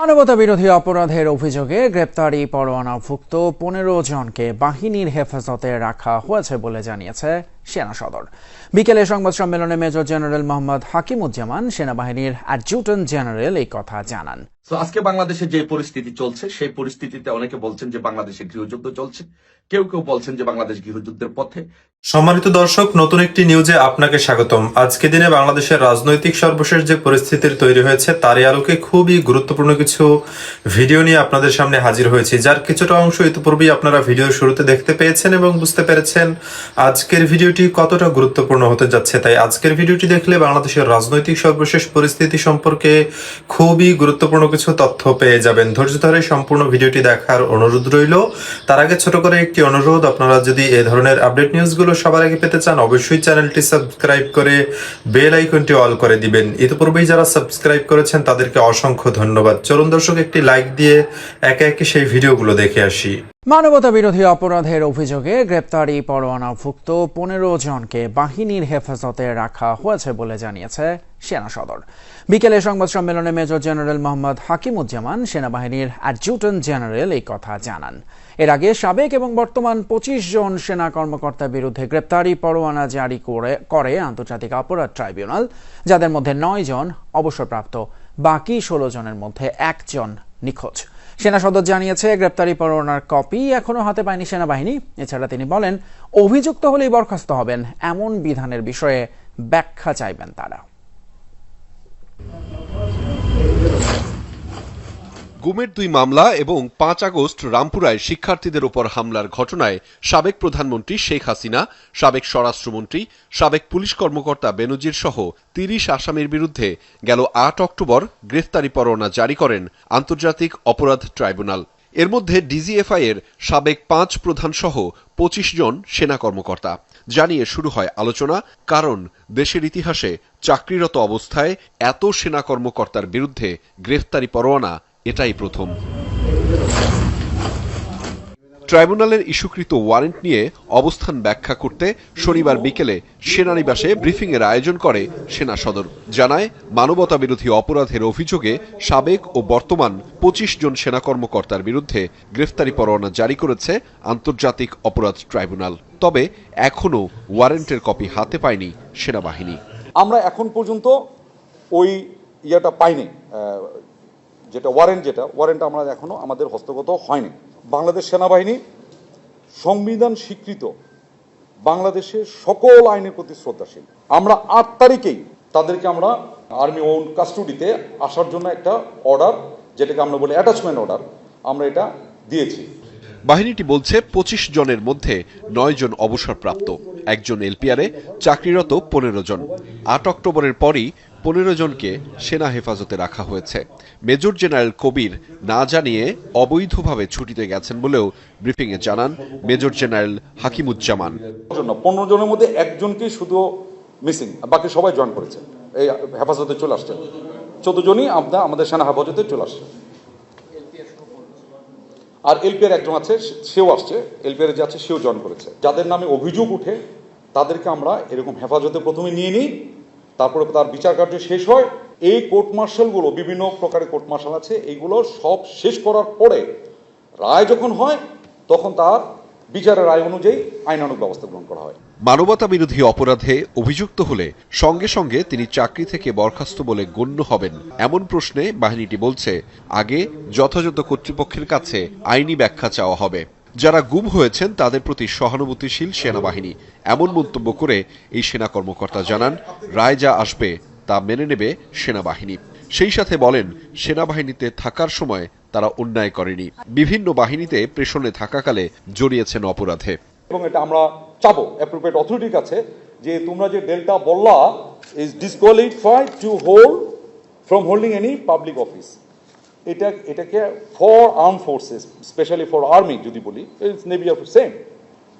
মানবতা বিরোধী অপরাধের অভিযোগে গ্রেপ্তারি পরোয়ানাভুক্ত 15 জনকে বাহিনীর হেফাজতে রাখা হয়েছে বলে জানিয়েছে সেনা সদর। বিকেলে সংবাদ সম্মেলনে মেজর জেনারেল মোহাম্মদ হাকিমুজ্জামান সেনাবাহিনীর অ্যাডজুটেন্ট জেনারেল এই কথা জানান। আজকে বাংলাদেশে যে পরিস্থিতি চলছে সেই পরিস্থিতিতে অনেকে বলছেন যে বাংলাদেশে গৃহযুদ্ধ চলছে, কেউ কেউ বলছেন যে বাংলাদেশ গৃহযুদ্ধের পথে। সম্মানিত দর্শক, নতুন একটি নিউজে আপনাকে স্বাগতম। আজকে দিনে বাংলাদেশের রাজনৈতিক সর্বশেষ যে পরিস্থিতির তৈরি হয়েছে তারই আলোকে খুবই গুরুত্বপূর্ণ কিছু ভিডিও নিয়ে আপনাদের সামনে হাজির হয়েছি, যার কিছুটা অংশ ইতিপূর্বেই আপনারা ভিডিওর শুরুতে দেখতে পেয়েছেন এবং বুঝতে পেরেছেন আজকের ভিডিওটি কতটা গুরুত্বপূর্ণ হতে যাচ্ছে। তাই আজকের ভিডিওটি দেখলে বাংলাদেশের রাজনৈতিক সর্বশেষ পরিস্থিতি সম্পর্কে খুবই গুরুত্বপূর্ণ কিছু তথ্য পেয়ে যাবেন। ধৈর্য ধরে সম্পূর্ণ ভিডিওটি দেখার অনুরোধ রইল। তার আগে ছোট করে একটি অনুরোধ, আপনারা যদি এই ধরনের আপডেট নিউজগুলো সবার আগে পেতে চান অবশ্যই চ্যানেলটি সাবস্ক্রাইব করে বেল আইকনটি অল করে দিবেন। ইতিপূর্বেই যারা সাবস্ক্রাইব করেছেন তাদেরকে অসংখ্য ধন্যবাদ। চলুন দর্শক, একটি লাইক দিয়ে একে একে সেই ভিডিওগুলো দেখে আসি। মানবতা বিরোধী অপরাধের অভিযোগে গ্রেপ্তারি পরোয়ানাভুক্ত 15 জনকে বাহিনীর হেফাজতে রাখা হয়েছে বলে জানিয়েছে সেনা সদর। বিকেলে সংবাদ সম্মেলনে মেজর জেনারেল মোহাম্মদ হাকিমুজ্জামান সেনাবাহিনীর অ্যাডজুটেন্ট জেনারেল এই কথা জানান। এর আগে সাবেক এবং বর্তমান 25 জন সেনা কর্মকর্তার বিরুদ্ধে গ্রেপ্তারি পরোয়ানা জারি করে আন্তর্জাতিক অপরাধ ট্রাইব্যুনাল, যাদের মধ্যে 9 জন অবসরপ্রাপ্ত, বাকি 16 জনের মধ্যে 1 জন নিখোঁজ। সেনা সদর জানিয়েছে, গ্রেপ্তারি পরোয়ানার কপি এখনো হাতে পায়নি সেনাবাহিনী। এছাড়া তিনি বলেন, অভিযুক্ত হলেই বরখাস্ত হবেন এমন বিধানের বিষয়ে ব্যাখ্যা চাইবেন তারা। গুমের 2 মামলা এবং 5 আগস্ট রামপুরায় শিক্ষার্থীদের উপর হামলার ঘটনায় সাবেক প্রধানমন্ত্রী শেখ হাসিনা, সাবেক স্বরাষ্ট্রমন্ত্রী, সাবেক পুলিশ কর্মকর্তা বেনজির সহ 30 আসামির বিরুদ্ধে গেল 8 অক্টোবর গ্রেফতারি পরোয়ানা জারি করেন আন্তর্জাতিক অপরাধ ট্রাইব্যুনাল। এর মধ্যে ডিজিএফআই এর সাবেক 5 প্রধান সহ 25 জন সেনা কর্মকর্তা। জানিয়ে শুরু হয় আলোচনা, কারণ দেশের ইতিহাসে চাকরিরত অবস্থায় এত সেনা কর্মকর্তার বিরুদ্ধে গ্রেফতারি পরোয়ানা এটাই প্রথম। ট্রাইব্যুনালের ইস্যুকৃত ওয়ারেন্ট নিয়ে অবস্থান ব্যাখ্যা করতে শনিবার বিকেলে সেনানিবাসে ব্রিফিংয়ের আয়োজন করে সেনা সদর। জানায়, মানবতা বিরোধী অপরাধের অভিযোগে সাবেক ও বর্তমান 25 জন সেনা কর্মকর্তার বিরুদ্ধে গ্রেফতারি পরোয়ানা জারি করেছে আন্তর্জাতিক অপরাধ ট্রাইব্যুনাল। তবে এখনও ওয়ারেন্টের কপি হাতে পায়নি সেনাবাহিনী। আমরা এখন পর্যন্ত ওই ইয়েটা পাইনি, যেটা ওয়ারেন্ট আমরা এখনো আমাদের হস্তগত হয়নি। বাংলাদেশ সেনাবাহিনী সংবিধান স্বীকৃত বাংলাদেশের সকল আইনের প্রতি শ্রদ্ধাশীল। আমরা 8 তারিখেই তাদেরকে আমরা আর্মি ওন কাস্টডিতে আসার জন্য একটা অর্ডার, যেটাকে আমরা বলি অ্যাটাচমেন্ট অর্ডার, আমরা এটা দিয়েছি। বাহিনীটি বলছে 25 জনের মধ্যে 9 জন অবসরপ্রাপ্ত, 1 জন এলপিআরে চাকরিরত 15 জন। 8 অক্টোবরের পরই 15 জনকে সেনা হেফাজতে রাখা হয়েছে। মেজর জেনারেল কবির না জানিয়ে অবৈধভাবে ছুটিতে গেছেন বলেও ব্রিফিংয়ে জানান মেজর জেনারেল হাকিমুজ্জামান। 15 জনের মধ্যে 1 জনকে শুধু মিসিং, বাকি সবাই জয়েন করেছে, এই হেফাজতে চলে আসছে। 14 জনই আমাদের সেনা হেফাজতে চলে আসছে। আর এলপিআর একজন আছে, সেও আসছে, এলপিআর যে আছে সেও জয়েন করেছে। যাদের নামে অভিযোগ উঠে তাদেরকে আমরা এরকম হেফাজতে প্রথমে নিয়ে নিই, তারপরে তার বিচার কার্য শেষ হয়। এই কোর্ট মার্শালগুলো, বিভিন্ন প্রকারের কোর্ট মার্শাল আছে, এইগুলো সব শেষ করার পরে রায় যখন হয় তখন তার বিচারের রায় অনুযায়ী আইনানুগ ব্যবস্থা গ্রহণ করা হয়। মানবতা বিরোধী অপরাধে অভিযুক্ত হলে সঙ্গে সঙ্গে তিনি চাকরি থেকে বরখাস্ত বলে গণ্য হবেন এমন প্রশ্নে বাহিনীটি বলছে, আগে যথাযথ কর্তৃপক্ষের কাছে আইনি ব্যাখ্যা চাওয়া হবে। যারা গুম হয়েছেন তাদের প্রতি সহানুভূতিশীল সেনাবাহিনী এমন মন্তব্য করে এই সেনা কর্মকর্তা জানান, রায় যা আসবে তা মেনে নেবে সেনাবাহিনী। সেই সাথে বলেন, সেনাবাহিনীতে থাকার সময় তারা অন্যায় করেনি, বিভিন্ন বাহিনীতে প্রেষণে থাকাকালে জড়িয়েছেন অপরাধে। এবং এটা আমরা চাবো অ্যাপ্রোপ্রিয়েট অথরিটির কাছে যে তোমরা যে ডেল্টা বললা is disqualified to hold from holding any public office. এটাকে for arm forces, specially for army যদি বলি, নেভি অফ সেম,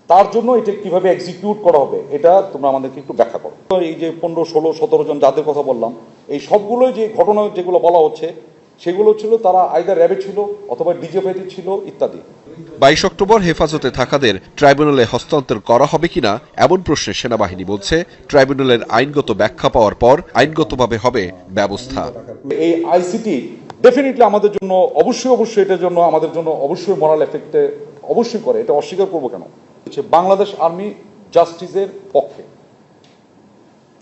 তার জন্য এটা কিভাবে এক্সিকিউট করা হবে এটা তোমরা আমাদেরকে একটু ব্যাখ্যা করো। এই যে 15, 16, 17 জন যাদের কথা বললাম, এই সবগুলোই যে ঘটনা যেগুলো বলা হচ্ছে সেগুলো ছিল তারা আইদার র্যাবে ছিল অথবা ডিজিএফআইতে ছিল ইত্যাদি। 22 অক্টোবর হেফাজতে থাকাদের ট্রাইব্যুনালে হস্তান্তর করা হবে কিনা এমন প্রশ্নে সেনাবাহিনী বলছে, ট্রাইব্যুনালের আইনগত ব্যাখ্যা পাওয়ার পর আইনগতভাবে হবে ব্যবস্থা। এই আইসিটি ডেফিনেটলি আমাদের জন্য অবশ্যই এটার জন্য আমাদের জন্য অবশ্যই মরাল এফেক্টে অবশ্যই করে, এটা অস্বীকার করবো কেন। হচ্ছে বাংলাদেশ আর্মি জাস্টিসের পক্ষে,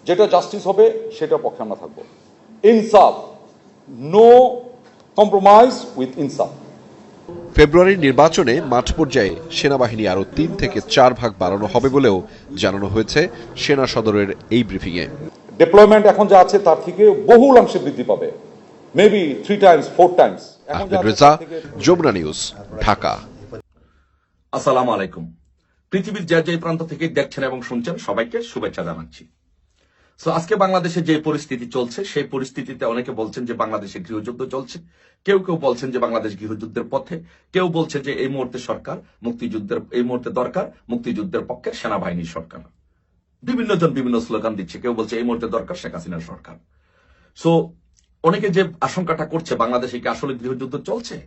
যেটা জাস্টিস হবে সেটার পক্ষে আমরা থাকবো। ইনসাফ, নো কম্প্রোমাইজ উইথ ইনসাফ। ফেব্রুয়ারির নির্বাচনে মাঠ পর্যায়ে সেনাবাহিনী আরও 3 থেকে 4 ভাগ বাড়ানো হবে বলেও জানানো হয়েছে সেনা সদরের এই ব্রিফিংয়ে। ডিপ্লয়মেন্ট এখন যা আছে তার থেকে বহুল অংশে বৃদ্ধি পাবে, maybe 3 times 4 times. Ahmed Reza, Jamuna news, Dhaka. আসসালামু আলাইকুম। পৃথিবীর যে প্রান্ত থেকে দেখছেন এবং শুনছেন সবাইকে শুভেচ্ছা জানাচ্ছি। সো আজকে বাংলাদেশে যে পরিস্থিতি চলছে সেই পরিস্থিতিতে অনেকে বলছেন যে বাংলাদেশে গৃহযুদ্ধ চলছে, কেউ বলছেন যে বাংলাদেশ গৃহযুদ্ধের পথে, কেউ বলছে যে এই মুহূর্তে সরকার মুক্তিযুদ্ধের, এই মুহূর্তে দরকার মুক্তিযুদ্ধের পক্ষে সেনাবাহিনীর সরকার। বিভিন্ন জন বিভিন্ন স্লোগান দিচ্ছে, কেউ বলছে এই মুহূর্তে দরকার শেখ হাসিনার সরকার। সো অনেকে যে আশঙ্কাটা করছে বাংলাদেশে কি আসলে গৃহযুদ্ধ চলছে,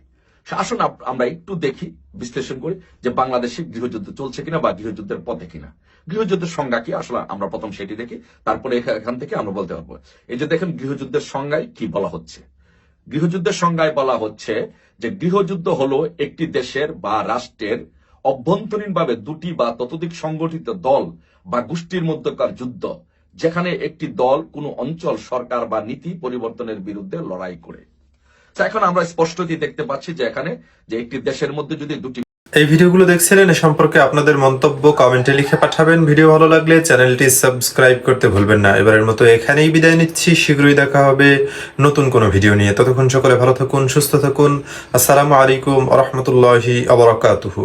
আসুন আমরা একটু দেখি, বিশ্লেষণ করি যে বাংলাদেশে গৃহযুদ্ধ চলছে কিনা বা গৃহযুদ্ধের পথে কিনা। গৃহযুদ্ধের সংজ্ঞা কি আসলে আমরা প্রথম সেটি দেখি, তারপরে এখান থেকে আমরা বলতে পারবো। এই যে দেখেন গৃহযুদ্ধের সংজ্ঞায় কি বলা হচ্ছে। গৃহযুদ্ধের সংজ্ঞায় বলা হচ্ছে যে গৃহযুদ্ধ হলো একটি দেশের বা রাষ্ট্রের অভ্যন্তরীণভাবে দুটি বা ততোধিক সংগঠিত দল বা গোষ্ঠীর মধ্যকার যুদ্ধ, যেখানে একটি দল কোনো অঞ্চল, সরকার বা নীতি পরিবর্তনের বিরুদ্ধে লড়াই করে। এখন আমরা স্পষ্টতই দেখতে পাচ্ছি যে এখানে যে একটি দেশের মধ্যে যদি দুটি। এই ভিডিওগুলো দেখছিলেন, এ সম্পর্কে আপনাদের মন্তব্য কমেন্টে লিখে পাঠাবেন। ভিডিও ভালো লাগলে চ্যানেলটি সাবস্ক্রাইব করতে ভুলবেন না। এবারের মতো এখানেই বিদায় নিচ্ছি, শীঘ্রই দেখা হবে নতুন কোনো ভিডিও নিয়ে। ততক্ষণ সকলে ভালো থাকুন, সুস্থ থাকুন। আসসালামু আলাইকুম ওয়া রাহমাতুল্লাহি ওয়া বারাকাতুহু।